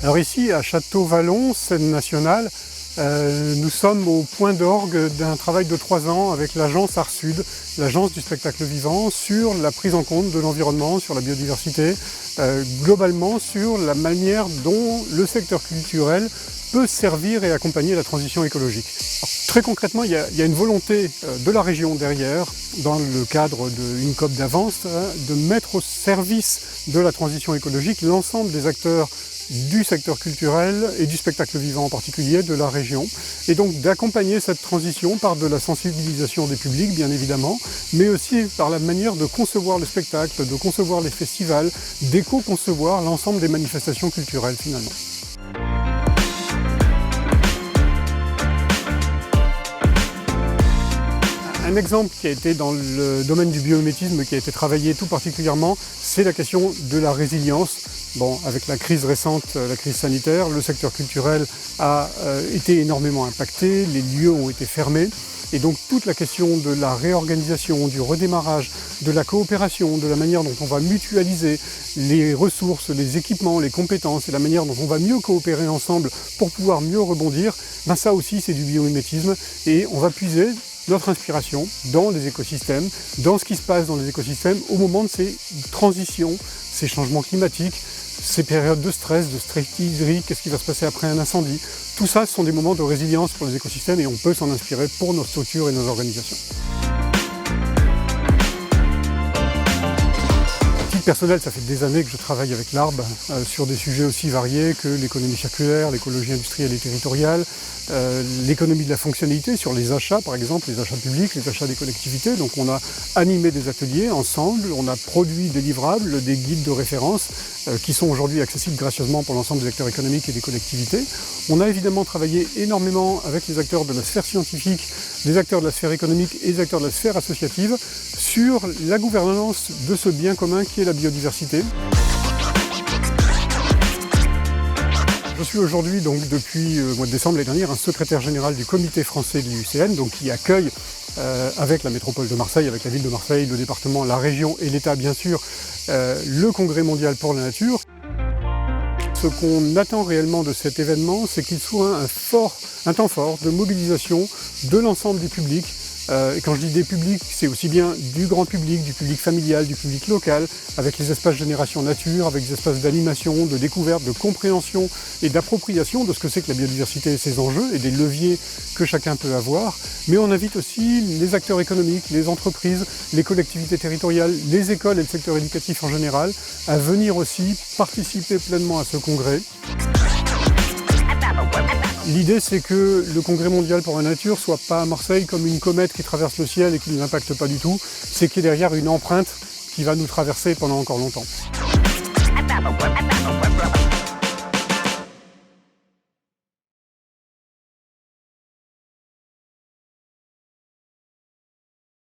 Alors ici, à Château-Vallon, scène nationale, nous sommes au point d'orgue d'un travail de 3 ans avec l'agence Art Sud, l'agence du spectacle vivant, sur la prise en compte de l'environnement, sur la biodiversité, globalement sur la manière dont le secteur culturel peut servir et accompagner la transition écologique. Alors, très concrètement, il y a une volonté de la région derrière, dans le cadre d'une COP d'avance, de mettre au service de la transition écologique l'ensemble des acteurs du secteur culturel et du spectacle vivant en particulier de la région, et donc d'accompagner cette transition par de la sensibilisation des publics bien évidemment, mais aussi par la manière de concevoir le spectacle, de concevoir les festivals, d'éco-concevoir l'ensemble des manifestations culturelles finalement. Un exemple qui a été dans le domaine du biomimétisme, qui a été travaillé tout particulièrement, c'est la question de la résilience. Bon, avec la crise récente, la crise sanitaire, le secteur culturel a été énormément impacté, les lieux ont été fermés. Et donc toute la question de la réorganisation, du redémarrage, de la coopération, de la manière dont on va mutualiser les ressources, les équipements, les compétences et la manière dont on va mieux coopérer ensemble pour pouvoir mieux rebondir, ben ça aussi c'est du biomimétisme et on va puiser notre inspiration dans les écosystèmes, dans ce qui se passe dans les écosystèmes au moment de ces transitions, ces changements climatiques, ces périodes de stress hydrique, qu'est-ce qui va se passer après un incendie. Tout ça, ce sont des moments de résilience pour les écosystèmes et on peut s'en inspirer pour nos structures et nos organisations. À titre personnel, ça fait des années que je travaille avec l'ARB sur des sujets aussi variés que l'économie circulaire, l'écologie industrielle et territoriale, l'économie de la fonctionnalité sur les achats, par exemple, les achats publics, les achats des collectivités. Donc on a animé des ateliers ensemble, on a produit des livrables, des guides de référence qui sont aujourd'hui accessibles gracieusement pour l'ensemble des acteurs économiques et des collectivités. On a évidemment travaillé énormément avec les acteurs de la sphère scientifique, les acteurs de la sphère économique et les acteurs de la sphère associative sur la gouvernance de ce bien commun qui est la biodiversité. Je suis aujourd'hui, donc depuis le mois de décembre l'année dernière, un secrétaire général du comité français de l'IUCN, donc qui accueille avec la métropole de Marseille, avec la ville de Marseille, le département, la région et l'État bien sûr, le Congrès mondial pour la nature. Ce qu'on attend réellement de cet événement, c'est qu'il soit un temps fort de mobilisation de l'ensemble du public. Et quand je dis des publics, c'est aussi bien du grand public, du public familial, du public local, avec les espaces Génération Nature, avec des espaces d'animation, de découverte, de compréhension et d'appropriation de ce que c'est que la biodiversité et ses enjeux et des leviers que chacun peut avoir. Mais on invite aussi les acteurs économiques, les entreprises, les collectivités territoriales, les écoles et le secteur éducatif en général à venir aussi participer pleinement à ce congrès. L'idée, c'est que le Congrès mondial pour la nature soit pas à Marseille comme une comète qui traverse le ciel et qui ne nous impacte pas du tout. C'est qu'il y ait derrière une empreinte qui va nous traverser pendant encore longtemps.